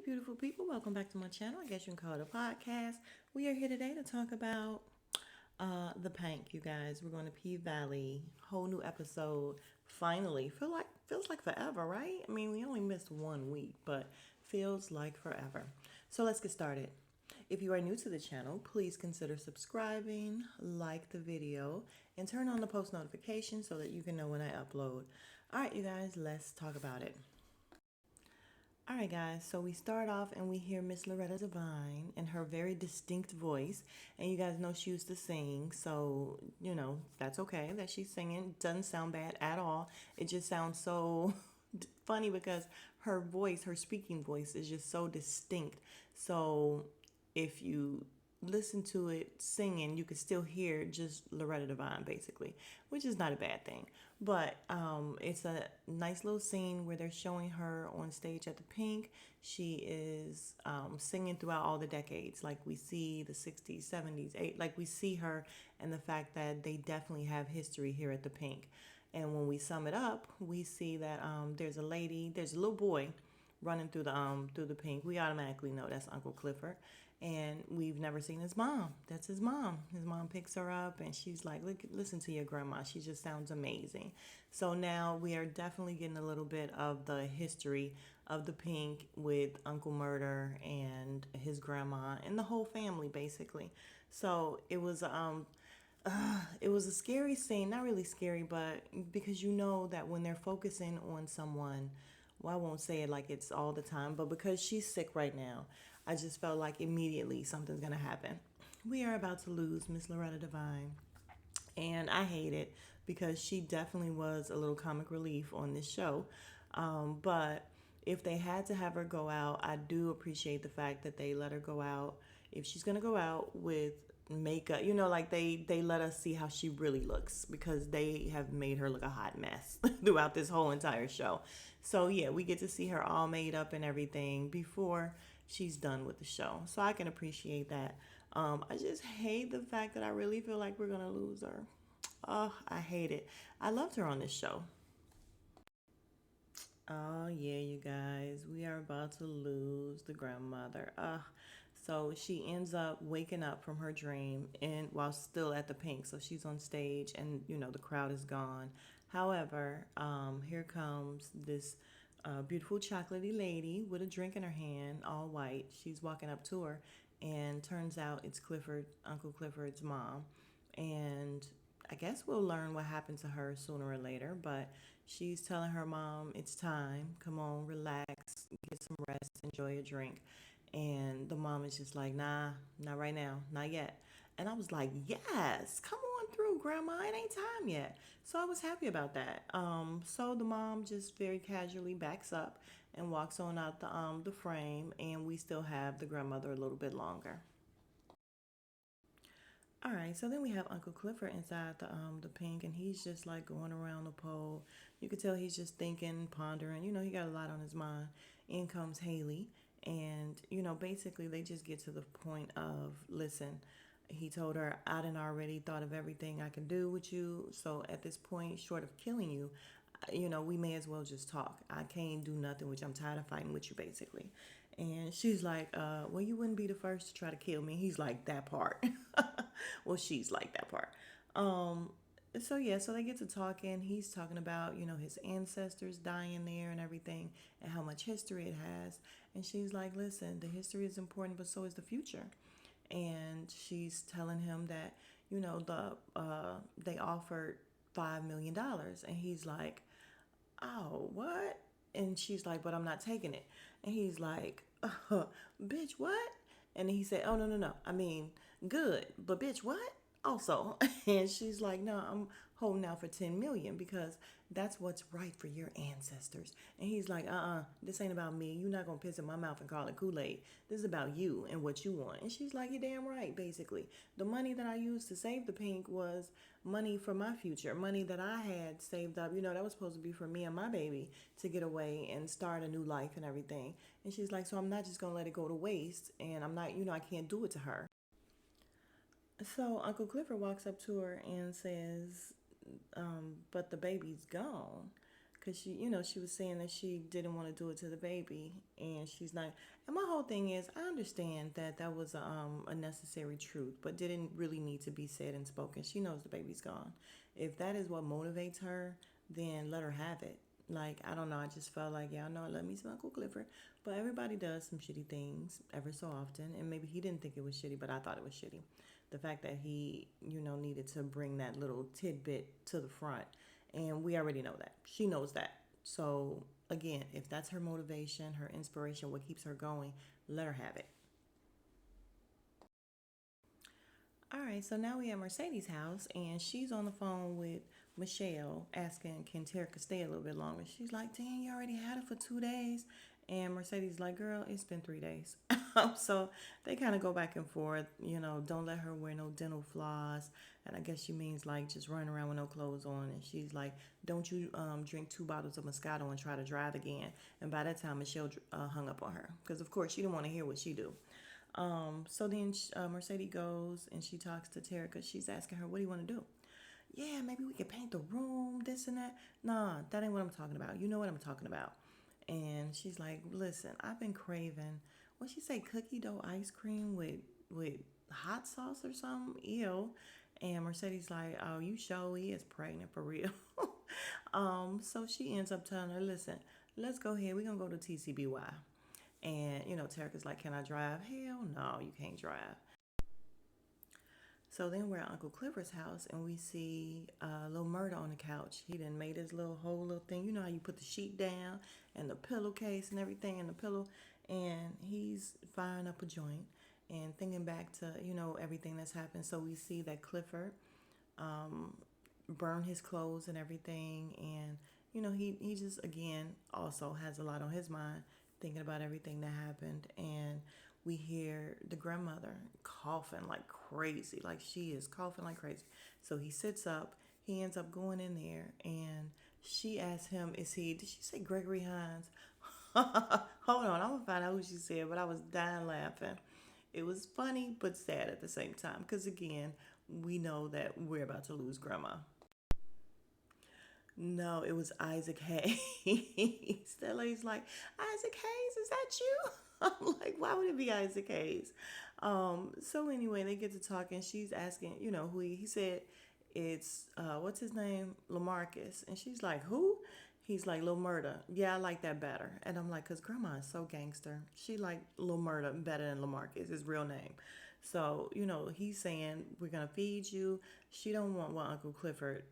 beautiful people. Welcome back to my channel. I guess you can call it a podcast. We are here today to talk about the Pank, you guys. We're going to P Valley. Whole new episode. Finally. Feels like forever, right? I mean, we only missed 1 week, but feels like forever. So let's get started. If you are new to the channel, please consider subscribing, like the video, and turn on the post notifications so that you can know when I upload. All right, you guys, let's talk about it. All right, guys, so we start off and we hear Miss Loretta Devine in her very distinct voice. And you guys know she used to sing, so, that's okay that she's singing. Doesn't sound bad at all. It just sounds so funny because her voice, her speaking voice, is just so distinct. So if you listen to it singing, you could still hear just Loretta Devine basically, which is not a bad thing. But it's a nice little scene where they're showing her on stage at the Pink. She is singing throughout all the decades. Like we see the 60s, 70s, 80s, like we see her, and the fact that they definitely have history here at the Pink. And when we sum it up, we see that there's a little boy running through the Pink. We automatically know that's Uncle Clifford. And we've never seen his mom. That's his mom. His mom picks her up and she's like, "Look, listen to your grandma. She just sounds amazing." So now we are definitely getting a little bit of the history of the Pink with Uncle Murder and his grandma and the whole family basically. So it was a scary scene. Not really scary, but because you know that when they're focusing on someone, well, I won't say it like it's all the time, but because she's sick right now, I just felt like immediately something's going to happen. We are about to lose Miss Loretta Devine. And I hate it because she definitely was a little comic relief on this show. But if they had to have her go out, I do appreciate the fact that they let her go out. If she's going to go out with makeup, like they let us see how she really looks because they have made her look a hot mess throughout this whole entire show. So yeah, we get to see her all made up and everything before she's done with the show. So I can appreciate that. I just hate the fact that I really feel like we're gonna lose her. Oh, I hate it. I loved her on this show. Oh yeah, you guys, we are about to lose the grandmother. So she ends up waking up from her dream and while still at the Pink. So she's on stage and the crowd is gone. However, here comes this beautiful chocolatey lady with a drink in her hand, all white. She's walking up to her, and turns out it's Uncle Clifford's mom. And I guess we'll learn what happened to her sooner or later, but she's telling her mom, "It's time. Come on, relax, get some rest, enjoy a drink." And the mom is just like, "Nah, not right now, not yet." And I was like, "Yes, come on through, Grandma. It ain't time yet." So I was happy about that. So the mom just very casually backs up and walks on out the frame, and we still have the grandmother a little bit longer. All right, so then we have Uncle Clifford inside the Pink, and he's just like going around the pole. You could tell he's just thinking, pondering. He got a lot on his mind. In comes Haley, and basically they just get to the point of, listen. He told her, "I done already thought of everything I can do with you. So at this point, short of killing you, we may as well just talk. I can't do nothing, which I'm tired of fighting with you, basically." And she's like, "Well, you wouldn't be the first to try to kill me." He's like, "That part." Well, she's like that part. Um, so yeah, so they get to talking. He's talking about, his ancestors dying there and everything and how much history it has. And she's like, "Listen, the history is important, but so is the future." And she's telling him that they offered $5 million, and he's like, "Oh, what?" And she's like, "But I'm not taking it." And he's like, "Bitch, what?" And he said, "Oh, no, no, no. I mean, good, but bitch, what?" Also. And she's like, "No, I'm holding out for 10 million because that's what's right for your ancestors." And he's like, "This ain't about me. You're not going to piss in my mouth and call it Kool-Aid. This is about you and what you want." And she's like, "You're damn right, basically. The money that I used to save the Pink was money for my future, money that I had saved up. That was supposed to be for me and my baby to get away and start a new life and everything." And she's like, "So I'm not just going to let it go to waste. And I'm not, I can't do it to her." So Uncle Clifford walks up to her and says, "But the baby's gone." because she was saying that she didn't want to do it to the baby, and she's not. And my whole thing is, I understand that that was a necessary truth, but didn't really need to be said and spoken. She knows the baby's gone. If that is what motivates her, then let her have it. Like, I don't know, I just felt like, y'all know I love me some Uncle Clifford, but everybody does some shitty things ever so often, and maybe he didn't think it was shitty, but I thought it was shitty. The fact that he, needed to bring that little tidbit to the front, and we already know that. She knows that. So, again, if that's her motivation, her inspiration, what keeps her going, let her have it. All right, so now we at Mercedes' house, and she's on the phone with Michelle asking, can Terica stay a little bit longer? She's like, dang, you already had it for 2 days. And Mercedes like, girl, it's been 3 days. So they kind of go back and forth, don't let her wear no dental floss. And I guess she means like just running around with no clothes on. And she's like, don't you drink 2 bottles of Moscato and try to drive again. And by that time, Michelle hung up on her because, of course, she didn't want to hear what she do. So then Mercedes goes and she talks to Terica. She's asking her, what do you want to do? Yeah, maybe we could paint the room, this and that. Nah, that ain't what I'm talking about. You know what I'm talking about. And she's like, listen, I've been craving, what she say, cookie dough ice cream with hot sauce or something? Ew. And Mercedes like, oh, you sure is pregnant for real. So she ends up telling her, listen, let's go ahead. We're going to go to TCBY. And, Terica's like, can I drive? Hell no, you can't drive. So then we're at Uncle Clifford's house and we see little Murder on the couch. He done made his little whole little thing. You know how you put the sheet down and the pillowcase and everything in the pillow. And he's firing up a joint and thinking back to, everything that's happened. So we see that Clifford burn his clothes and everything. And, he just, again, also has a lot on his mind thinking about everything that happened. And we hear the grandmother coughing like crazy. Like she is coughing like crazy. So he sits up. He ends up going in there. And she asks him, did she say Gregory Hines? Hold on, I'm going to find out who she said. But I was dying laughing. It was funny but sad at the same time. Because again, we know that we're about to lose grandma. No, it was Isaac Hayes. That lady's like, Isaac Hayes, is that you? I'm like, why would it be Isaac Hayes? So anyway, they get to talking. She's asking, who he said it's what's his name? Lamarcus. And she's like, who? He's like, Lil Murda. Yeah, I like that better. And I'm like, cause grandma is so gangster. She like Lil Murda better than Lamarcus, his real name. So, he's saying, we're gonna feed you. She don't want what Uncle Clifford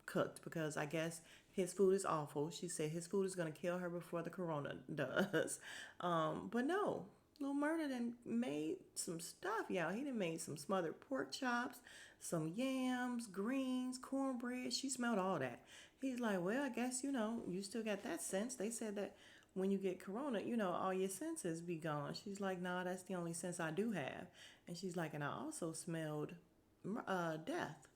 cooked because I guess his food is awful. She said his food is going to kill her before the corona does. But no, Lil Murda done made some stuff, y'all. He done made some smothered pork chops, some yams, greens, cornbread. She smelled all that. He's like, well, I guess, you still got that sense. They said that when you get corona, all your senses be gone. She's like, nah, that's the only sense I do have. And she's like, and I also smelled death.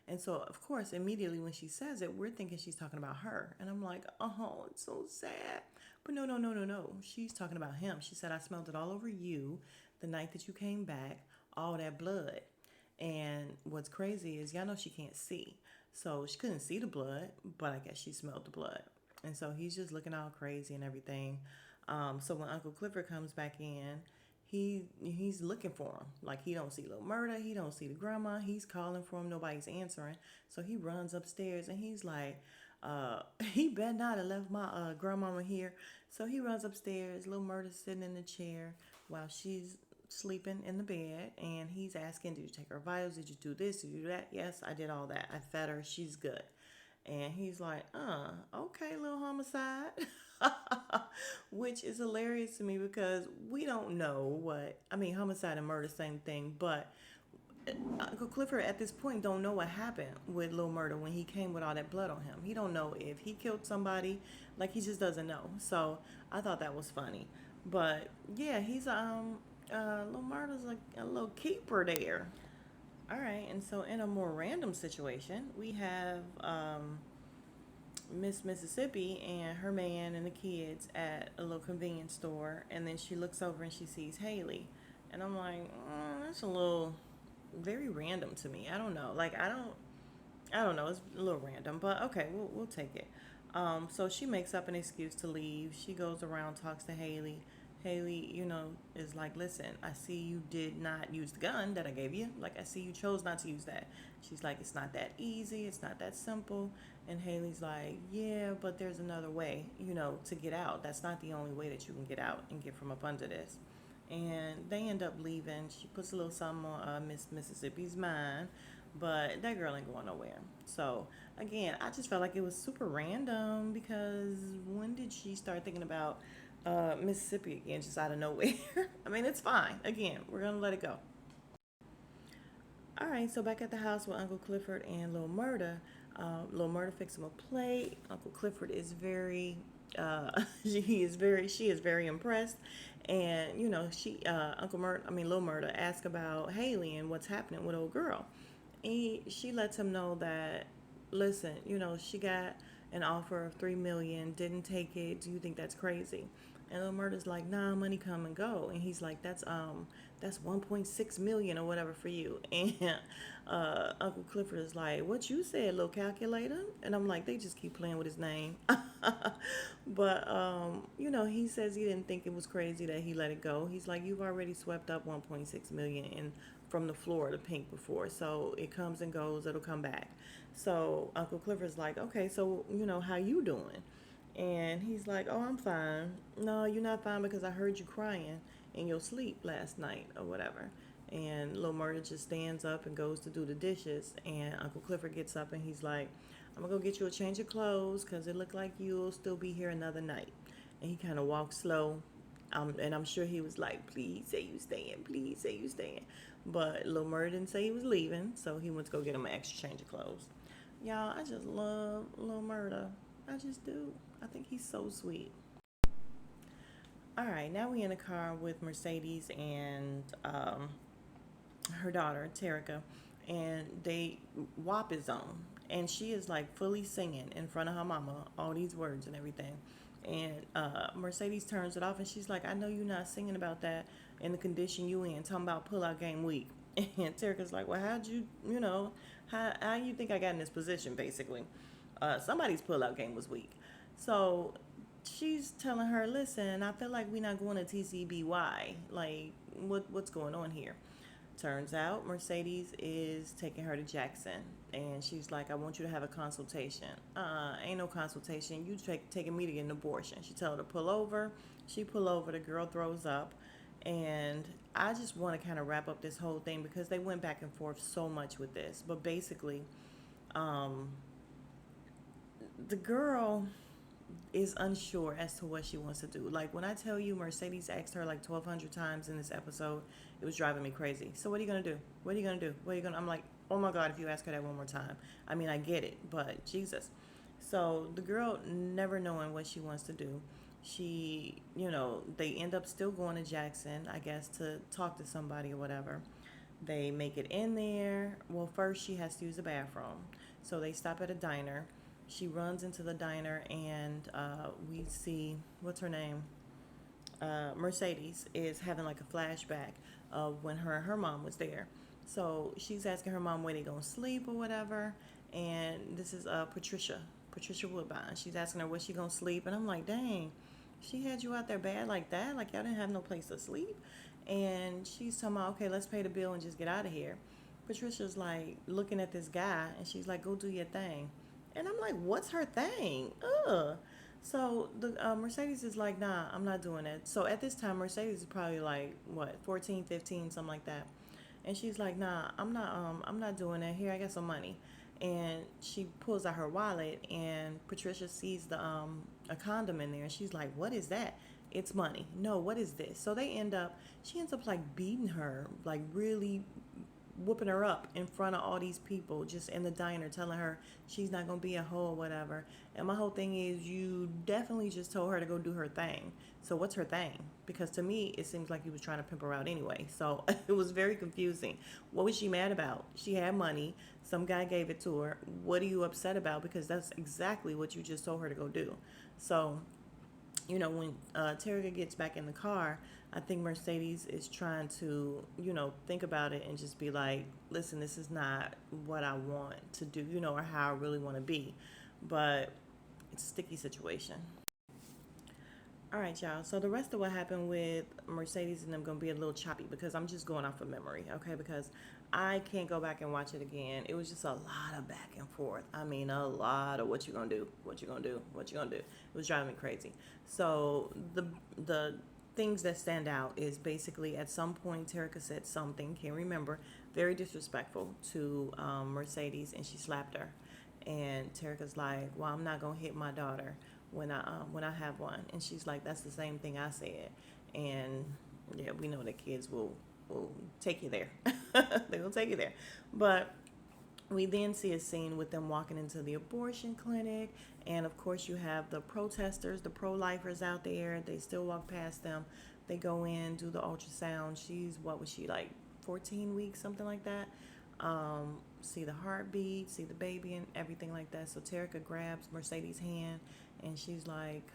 And so, of course, immediately when she says it, we're thinking she's talking about her. And I'm like, oh, it's so sad. But no, no, no, no, no. She's talking about him. She said, I smelled it all over you the night that you came back, all that blood. And what's crazy is, y'all know she can't see. So she couldn't see the blood, but I guess she smelled the blood. And so he's just looking all crazy and everything. So when Uncle Clifford comes back in, he's looking for him. Like he don't see little Murda, he don't see the grandma. He's calling for him, nobody's answering. So he runs upstairs and he's like, he better not have left my grandmama here. So he runs upstairs. Little Murda's sitting in the chair while she's sleeping in the bed, and he's asking, did you take her vitals? Did you do this? Did you do that? Yes, I did all that. I fed her. She's good. And he's like, okay, little homicide. Which is hilarious to me because we don't know homicide and murder, same thing. But Uncle Clifford at this point don't know what happened with Lil Murda when he came with all that blood on him. He don't know if he killed somebody. Like, he just doesn't know. So I thought that was funny. But yeah, he's Lil Murda's a little keeper there. All right, and so in a more random situation, we have Miss Mississippi and her man and the kids at a little convenience store, and then she looks over and she sees Haley, and I'm like, that's a little very random to me. I don't know, I don't know, it's a little random, but okay, we'll take it. So she makes up an excuse to leave. She goes around, talks to Haley. Haley, is like, listen, I see you did not use the gun that I gave you. Like, I see you chose not to use that. She's like, it's not that easy. It's not that simple. And Haley's like, yeah, but there's another way, to get out. That's not the only way that you can get out and get from up under this. And they end up leaving. She puts a little something on Miss Mississippi's mind, but that girl ain't going nowhere. So again, I just felt like it was super random because when did she start thinking about Mississippi again, just out of nowhere? I mean, it's fine. Again, we're gonna let it go. All right, so back at the house with Uncle Clifford and Lil Murda. Lil Murda fixed him a plate. Uncle Clifford is very, she is very impressed. And Lil Murda asked about Haley and what's happening with old girl. She lets him know that, listen, she got an offer of 3 million, didn't take it. Do you think that's crazy? And Lil Murda's like, nah, money come and go. And he's like, that's 1.6 million or whatever for you. And Uncle Clifford is like, what you said, little calculator? And I'm like, they just keep playing with his name. But he says he didn't think it was crazy that he let it go. He's like, you've already swept up 1.6 million in from the floor to pink before, so it comes and goes, it'll come back. So Uncle Clifford's like, okay, so how you doing? And he's like, oh, I'm fine. No, you're not fine because I heard you crying in your sleep last night or whatever. And Lil Murda just stands up and goes to do the dishes. And Uncle Clifford gets up and he's like, I'm going to go get you a change of clothes because it looked like you'll still be here another night. And he kind of walks slow. And I'm sure he was like, please say you staying. Please say you staying. But Lil Murda didn't say he was leaving. So he went to go get him an extra change of clothes. Y'all, I just love Lil Murda. I just do. I think he's so sweet. All right, now we in a car with Mercedes and her daughter, Terica, and WAP is on. And she is like fully singing in front of her mama, all these words and everything. And Mercedes turns it off and she's like, I know you're not singing about that in the condition you in, talking about pull-out game week. And Terica's like, well, how'd you, how you think I got in this position, basically? Somebody's pull-out game was weak. So she's telling her, listen, I feel like we're not going to TCBY. Like, what's going on here? Turns out Mercedes is taking her to Jackson. And she's like, I want you to have a consultation. Ain't no consultation. You taking me to get an abortion. She tell her to pull over. She pull over. The girl throws up. And I just want to kind of wrap up this whole thing because they went back and forth so much with this. But basically, the girl is unsure as to what she wants to do. Like, when I tell you Mercedes asked her like 1,200 times in this episode, it was driving me crazy. So what are you going to do? What are you going to do? I'm like, oh my God, if you ask her that one more time. I mean, I get it, but Jesus. So the girl never knowing what she wants to do. She, they end up still going to Jackson, I guess, to talk to somebody or whatever. They make it in there. Well, first she has to use the bathroom. So they stop at a diner. She runs into the diner and we see, what's her name? Mercedes is having like a flashback of when her mom was there. So she's asking her mom where they gonna sleep or whatever. And this is Patricia Woodbine. She's asking her where she gonna sleep. And I'm like, dang, she had you out there bad like that? Like y'all didn't have no place to sleep? And she's talking about, okay, let's pay the bill and just get out of here. Patricia's like looking at this guy and she's like, go do your thing. And I'm like, what's her thing? Ugh. So the Mercedes is like, nah, I'm not doing it. So at this time, Mercedes is probably like, what, 14, 15, something like that. And she's like, nah, I'm not doing it. Here, I got some money. And she pulls out her wallet and Patricia sees a condom in there. And she's like, what is that? It's money. No, what is this? So she ends up like beating her, like really whooping her up in front of all these people just in the diner, telling her she's not gonna be a hoe or whatever. And my whole thing is, you definitely just told her to go do her thing. So what's her thing? Because to me it seems like he was trying to pimp her out anyway. So it was very confusing. What was she mad about? She had money, some guy gave it to her. What are you upset about? Because that's exactly what you just told her to go do. So when Terica gets back in the car, I think Mercedes is trying to, think about it and just be like, listen, this is not what I want to do, or how I really want to be. But sticky situation. All right, y'all. So the rest of what happened with Mercedes and them gonna be a little choppy because I'm just going off of memory, okay? Because I can't go back and watch it again. It was just a lot of back and forth. I mean, a lot of what you gonna do, what you gonna do, what you gonna do. It was driving me crazy. So the things that stand out is basically at some point Terica said something, can't remember, very disrespectful to Mercedes, and she slapped her. And Terica's like, "Well, I'm not gonna hit my daughter when I have one." And she's like, "That's the same thing I said." And yeah, we know that kids will take you there. They will take you there. But we then see a scene with them walking into the abortion clinic, and of course you have the protesters, the pro-lifers out there. They still walk past them. They go in, do the ultrasound. She's, what was she, like 14 weeks, something like that. See the heartbeat, see the baby, and everything like that. So Terica grabs Mercedes' hand, and she's like,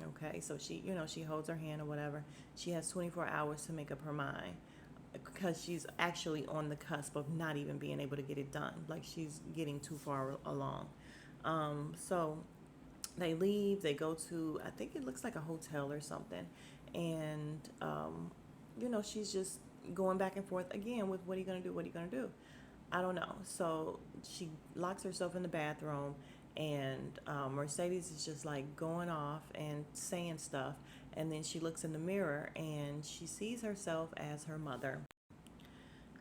okay. So she holds her hand or whatever. She has 24 hours to make up her mind because she's actually on the cusp of not even being able to get it done. Like, she's getting too far along. So they leave. They go to, I think it looks like a hotel or something, and she's just going back and forth again with, what are you gonna do? What are you gonna do? I don't know. So she locks herself in the bathroom, and Mercedes is just like going off and saying stuff. And then she looks in the mirror and she sees herself as her mother.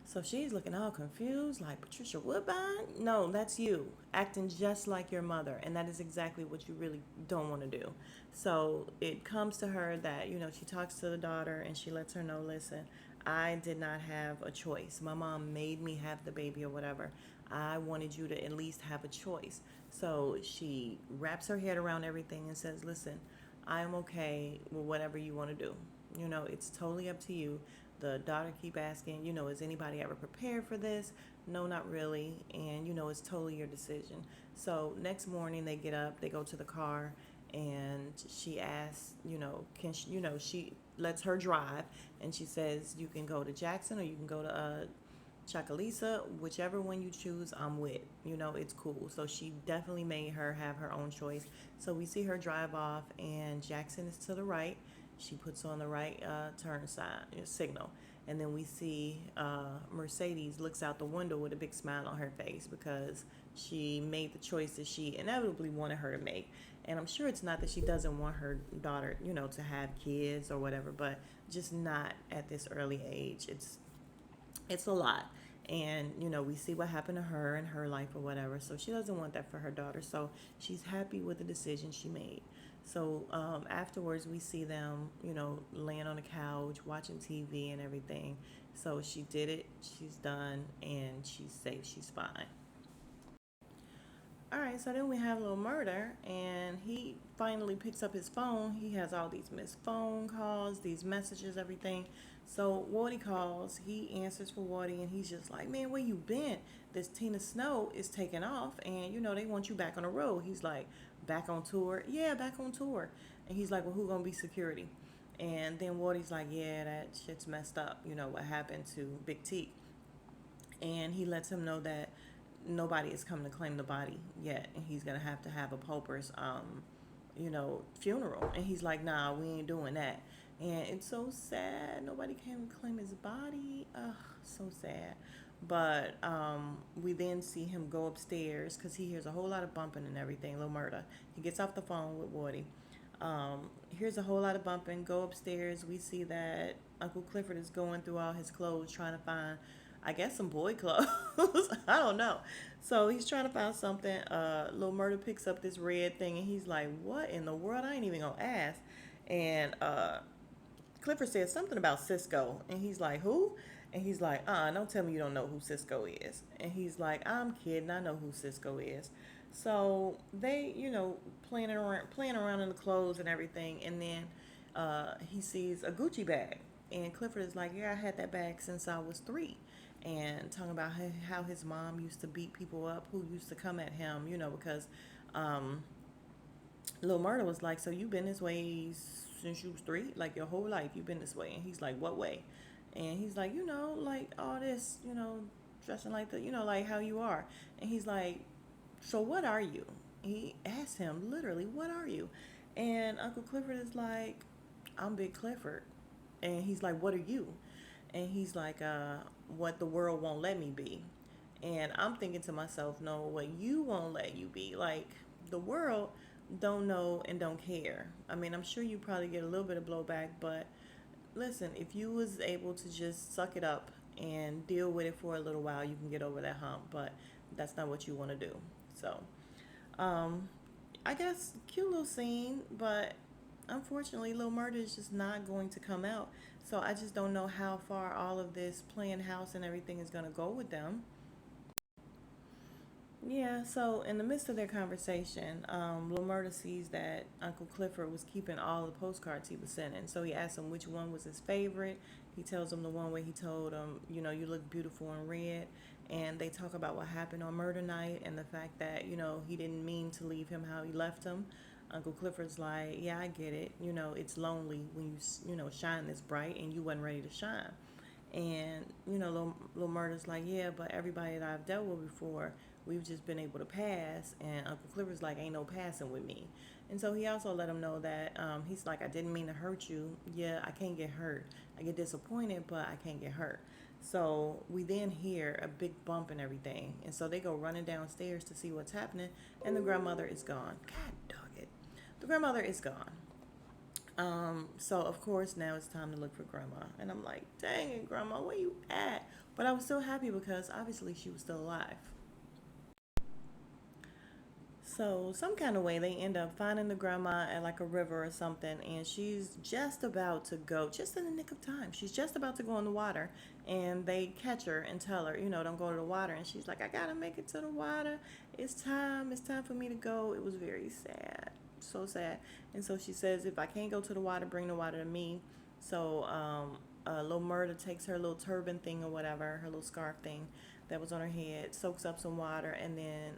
So she's looking all confused, like, "Patricia Woodbine? No, that's you, acting just like your mother." And that is exactly what you really don't want to do. So it comes to her that, she talks to the daughter and she lets her know, "Listen, I did not have a choice. My mom made me have the baby or whatever. I wanted you to at least have a choice." So she wraps her head around everything and says, "Listen, I am okay with whatever you want to do. It's totally up to you." The daughter keep asking, "Is anybody ever prepared for this?" "No, not really." And, it's totally your decision. So next morning they get up, they go to the car, and she asks, can she, she lets her drive, and she says, "You can go to Jackson or you can go to Chakalisa, whichever one you choose, I'm with. It's cool." So she definitely made her have her own choice. So we see her drive off, and Jackson is to the right. She puts on the right turn sign, signal. And then we see Mercedes looks out the window with a big smile on her face because she made the choice that she inevitably wanted her to make. And I'm sure it's not that she doesn't want her daughter, to have kids or whatever, but just not at this early age. It's a lot. And we see what happened to her in her life or whatever, so she doesn't want that for her daughter. So she's happy with the decision she made. So afterwards we see them, laying on the couch watching TV and everything. So she did it, she's done, and she's safe, she's fine. All right, so then we have Little Murder, and he finally picks up his phone. He has all these missed phone calls, these messages, everything. So Wardy calls, he answers for Wardy, and he's just like, "Man, where you been? This Tina Snow is taking off, and they want you back on the road." He's like, "Back on tour?" "Yeah, back on tour." And he's like, "Well, who gonna be security?" And then Wardy's like, "Yeah, that shit's messed up. What happened to Big T?" And he lets him know that nobody is coming to claim the body yet, and he's gonna have to have a pauper's funeral. And he's like, "Nah, we ain't doing that." And it's so sad, nobody came to claim his body. Ugh, so sad. But we then see him go upstairs because he hears a whole lot of bumping and everything. Little Murder, he gets off the phone with Woody, here's a whole lot of bumping. Go upstairs, we see that Uncle Clifford is going through all his clothes trying to find, I guess, some boy clothes. I don't know. So he's trying to find something. Little Murder picks up this red thing, and he's like, "What in the world? I ain't even gonna ask." And Clifford says something about Cisco, and he's like, "Who?" And he's like, "Don't tell me you don't know who Cisco is." And he's like, "I'm kidding. I know who Cisco is." So they, playing around in the clothes and everything, and then he sees a Gucci bag, and Clifford is like, "Yeah, I had that bag since I was 3." And talking about how his mom used to beat people up who used to come at him, because Lil Murder was like, "So you've been this way since you was 3? Like, your whole life you've been this way?" And he's like, "What way?" And he's like, "Like all this, dressing like the, like how you are." And he's like, "So what are you?" he asked him literally, "What are you?" And Uncle Clifford is like, "I'm Big Clifford." And he's like, "What are you?" And he's like, "What the world won't let me be." And I'm thinking to myself, "No, what you won't let you be." Like, the world don't know and don't care. I mean, I'm sure you probably get a little bit of blowback, but listen, if you was able to just suck it up and deal with it for a little while, you can get over that hump. But that's not what you want to do. So, um, I guess cute little scene, but unfortunately, Lil Murda is just not going to come out. So I just don't know how far all of this playing house and everything is going to go with them. Yeah, so in the midst of their conversation, Lil Murda sees that Uncle Clifford was keeping all the postcards he was sending. So he asks him which one was his favorite. He tells him the one where he told him, you look beautiful in red. And they talk about what happened on murder night and the fact that, he didn't mean to leave him how he left him. Uncle Clifford's like, yeah, I get it. It's lonely when shine this bright and you wasn't ready to shine. And, Lil Murda's like, yeah, but everybody that I've dealt with before, we've just been able to pass. And Uncle Clifford's like, ain't no passing with me. And so he also let him know that he's like, I didn't mean to hurt you. Yeah, I can't get hurt. I get disappointed, but I can't get hurt. So we then hear a big bump and everything. And so they go running downstairs to see what's happening. And the grandmother is gone. God dog it. The grandmother is gone. So of course now it's time to look for grandma. And I'm like, dang it, grandma, where you at? But I was still happy because obviously she was still alive. So some kind of way they end up finding the grandma at like a river or something, and she's just about to go, just in the nick of time. She's just about to go in the water, and they catch her and tell her, don't go to the water. And she's like, I gotta make it to the water. It's time. It's time for me to go. It was very sad, so sad. And so she says, if I can't go to the water, bring the water to me. So Lil Murda takes her little turban thing or whatever, her little scarf thing that was on her head, soaks up some water, and then,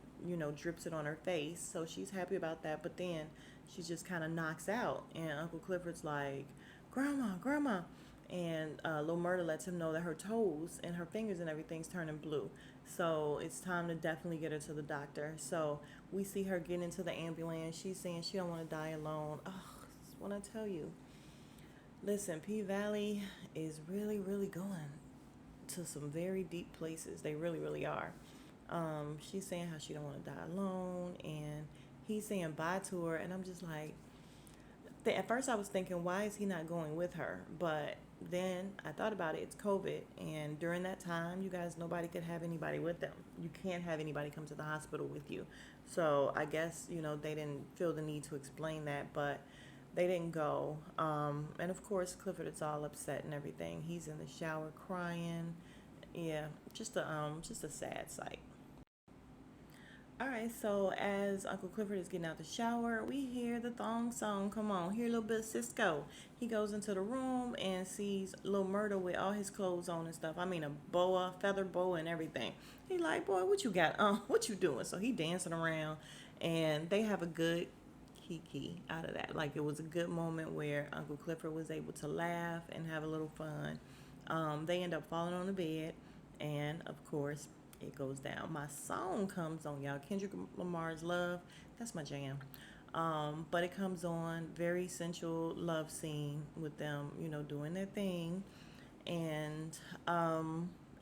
drips it on her face. So she's happy about that. But then she just kind of knocks out. And Uncle Clifford's like, Grandma, Grandma. And Lil Murda lets him know that her toes and her fingers and everything's turning blue. So it's time to definitely get her to the doctor. So we see her get into the ambulance. She's saying she don't want to die alone. Oh, when I tell you, listen, P Valley is really, really going to some very deep places. They really, really are. She's saying how she don't want to die alone, and he's saying bye to her, and I'm just like, at first I was thinking, why is he not going with her? But then I thought about it. It's COVID, and during that time, you guys, nobody could have anybody with them. You can't have anybody come to the hospital with you. So I guess they didn't feel the need to explain that, but they didn't go. And of course, Clifford is all upset and everything. He's in the shower crying. Yeah, just a sad sight. All right, so as Uncle Clifford is getting out the shower, we hear the thong song. Come on, hear a little bit of Cisco. He goes into the room and sees Lil Murda with all his clothes on and stuff. I mean, a boa, feather boa, and everything. He like, boy, what you got? What you doing? So he dancing around, and they have a good kiki out of that. Like, it was a good moment where Uncle Clifford was able to laugh and have a little fun. They end up falling on the bed, and of course, it goes down. My song comes on, y'all. Kendrick Lamar's Love. That's my jam. But it comes on, very sensual love scene with them, doing their thing. And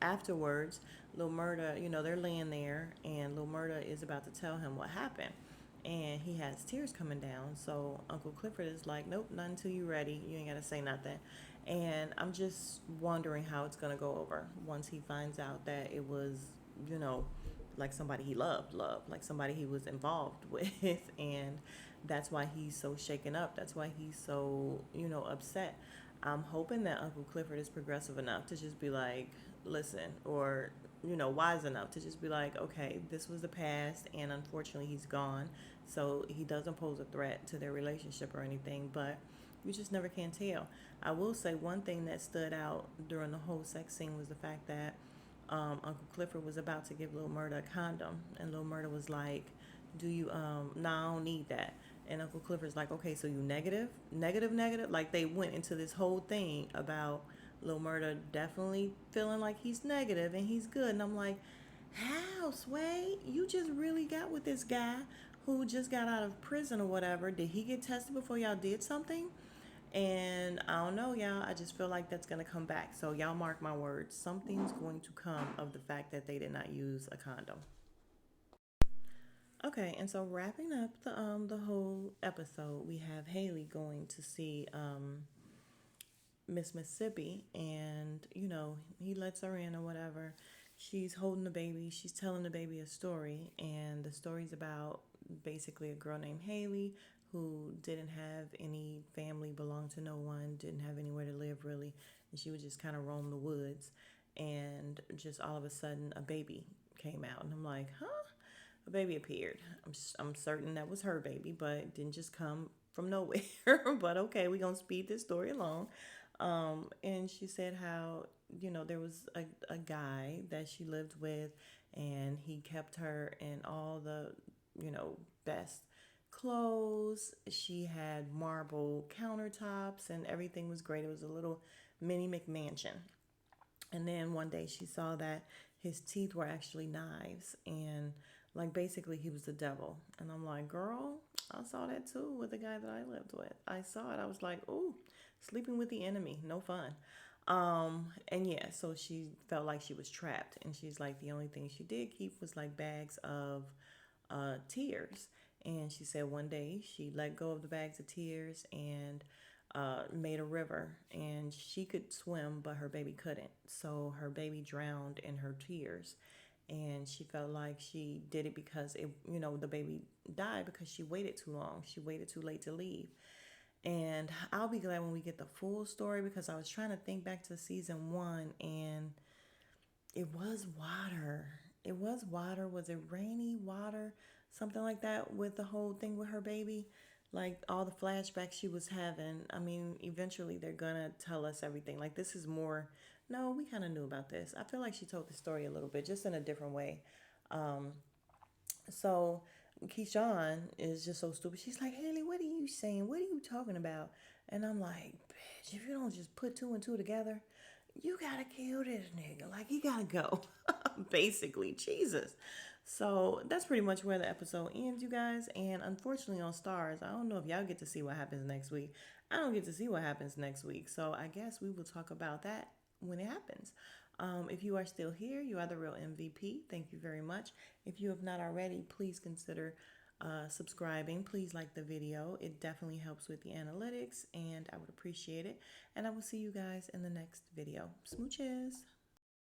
afterwards, Lil Murda, they're laying there, and Lil Murda is about to tell him what happened. And he has tears coming down. So Uncle Clifford is like, nope, not until you're ready. You ain't got to say nothing. And I'm just wondering how it's going to go over once he finds out that it was, you know, like somebody he loved, like somebody he was involved with. And that's why he's so shaken up. That's why he's so, upset. I'm hoping that Uncle Clifford is progressive enough to just be like, listen, or, wise enough to just be like, okay, this was the past, and unfortunately he's gone. So he doesn't pose a threat to their relationship or anything, but you just never can tell. I will say one thing that stood out during the whole sex scene was the fact that Uncle Clifford was about to give Lil Murda a condom, and Lil Murda was like, do you, no, I don't need that. And Uncle Clifford's like, okay, so you negative? Negative, negative? Like, they went into this whole thing about Lil Murda definitely feeling like he's negative and he's good. And I'm like, how, Sway? You just really got with this guy who just got out of prison or whatever, did he get tested before y'all did something? And I don't know, y'all. I just feel like that's going to come back. So y'all mark my words. Something's going to come of the fact that they did not use a condom. Okay, and so wrapping up the whole episode, we have Haley going to see Miss Mississippi, and he lets her in or whatever. She's holding the baby. She's telling the baby a story, and the story's about basically a girl named Haley who didn't have any family, belonged to no one, didn't have anywhere to live really, and she would just kind of roam the woods, and just all of a sudden a baby came out, and I'm like, huh? A baby appeared. I'm certain that was her baby, but it didn't just come from nowhere. But okay, we're gonna speed this story along. And she said how there was a guy that she lived with, and he kept her in all the best clothes. She had marble countertops, and everything was great. It was a little mini McMansion. And then one day she saw that his teeth were actually knives, and like basically he was the devil. And I'm like, girl, I saw that too with the guy that I lived with. I saw it. I was like, ooh, sleeping with the enemy, no fun. And yeah, so she felt like she was trapped, and she's like, the only thing she did keep was like bags of tears. And she said one day she let go of the bags of tears and made a river, and she could swim, but her baby couldn't. So her baby drowned in her tears. And she felt like she did it because the baby died because she waited too long. She waited too late to leave. And I'll be glad when we get the full story, because I was trying to think back to season one, and it was water. It was water. Was it rainy water? Something like that with the whole thing with her baby. Like all the flashbacks she was having. I mean, eventually they're gonna tell us everything. Like this is more. No, we kind of knew about this. I feel like she told the story a little bit, just in a different way. Um, so Keyshawn is just so stupid. She's like, Haley, what are you saying? What are you talking about? And I'm like, bitch, if you don't just put two and two together, you gotta kill this nigga. Like, he gotta go. Basically, Jesus. So that's pretty much where the episode ends, you guys. And unfortunately, on Stars, I don't know if y'all get to see what happens next week. I don't get to see what happens next week. So I guess we will talk about that when it happens. If you are still here, you are the real MVP. Thank you very much. If you have not already, please consider subscribing. Please like the video. It definitely helps with the analytics, and I would appreciate it. And I will see you guys in the next video. Smooches.